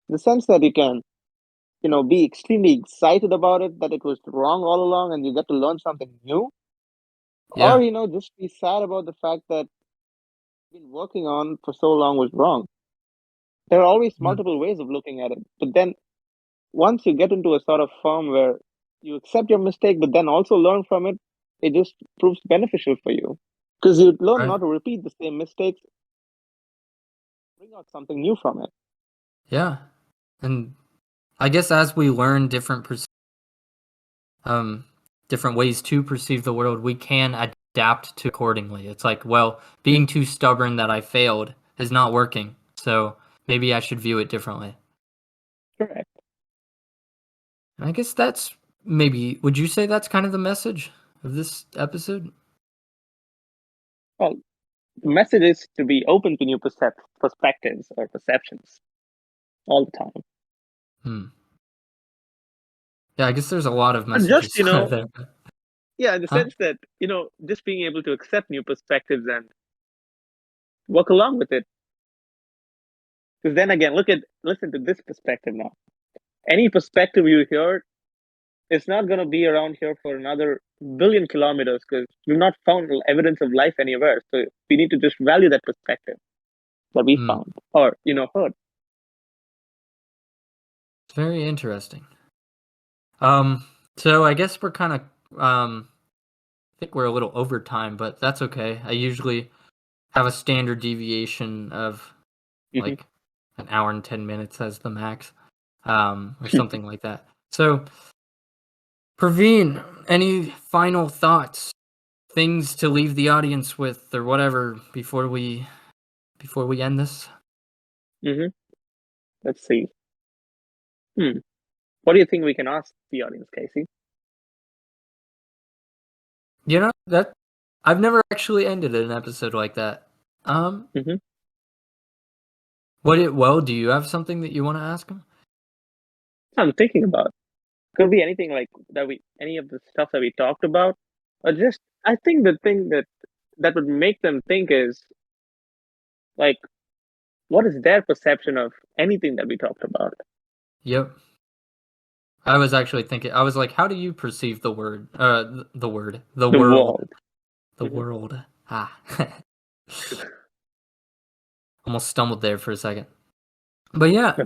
the sense that you can be extremely excited about it, that it was wrong all along, and you get to learn something new, or Yeah. just be sad about the fact that you've been working on for so long was wrong. There are always Mm. multiple ways of looking at it, but then once you get into a sort of form where you accept your mistake, but then also learn from it, it just proves beneficial for you because you learn Right. not to repeat the same mistakes, bring out something new from it. Yeah. And I guess as we learn different ways to perceive the world, we can adapt to accordingly. It's like, well, being too stubborn that I failed is not working, so maybe I should view it differently. Correct. And I guess that's maybe, would you say that's kind of the message of this episode? Well, the message is to be open to new perspectives or perceptions all the time. Hmm. Yeah, I guess there's a lot of But just, messages there. yeah, in the Huh? sense that, just being able to accept new perspectives and work along with it. Because then again, listen to this perspective now. Any perspective you hear, it's not going to be around here for another billion kilometers because we've not found evidence of life anywhere. So we need to just value that perspective that we Hmm. found or, heard. It's very interesting. So I guess we're kind of I think we're a little over time, but that's okay. I usually have a standard deviation of Mm-hmm. like an hour and 10 minutes as the max, or something like that. So, Praveen, any final thoughts, things to leave the audience with, or whatever before we end this? Mm-hmm. Let's see. What do you think we can ask the audience, Casey? You know that I've never actually ended an episode like that. Mm-hmm. Well, do you have something that you want to ask him? I'm thinking about. Could be anything like any of the stuff that we talked about, or just I think the thing that would make them think is like, what is their perception of anything that we talked about? Yep. I was actually thinking. I was like, how do you perceive the The world, world. the Mm-hmm. world? Ah, almost stumbled there for a second. But yeah,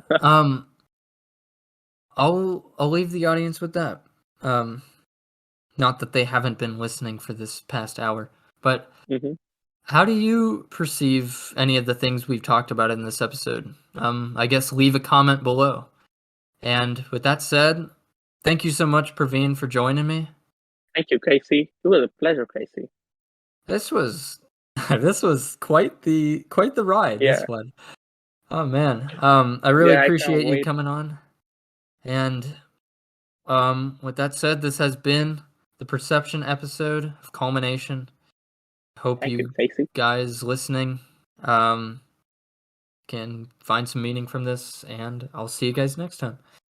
I'll leave the audience with that. Not that they haven't been listening for this past hour, but Mm-hmm. how do you perceive any of the things we've talked about in this episode? I guess leave a comment below. And with that said, thank you so much, Praveen, for joining me. Thank you, Casey. It was a pleasure, Casey. This was this was quite the ride. Yeah. This one. Oh man. I really Yeah, I can't appreciate you wait. coming on. And with that said, this has been the Perception episode of Culmination. Hope Thank you, you Casey. guys listening can find some meaning from this, and I'll see you guys next time.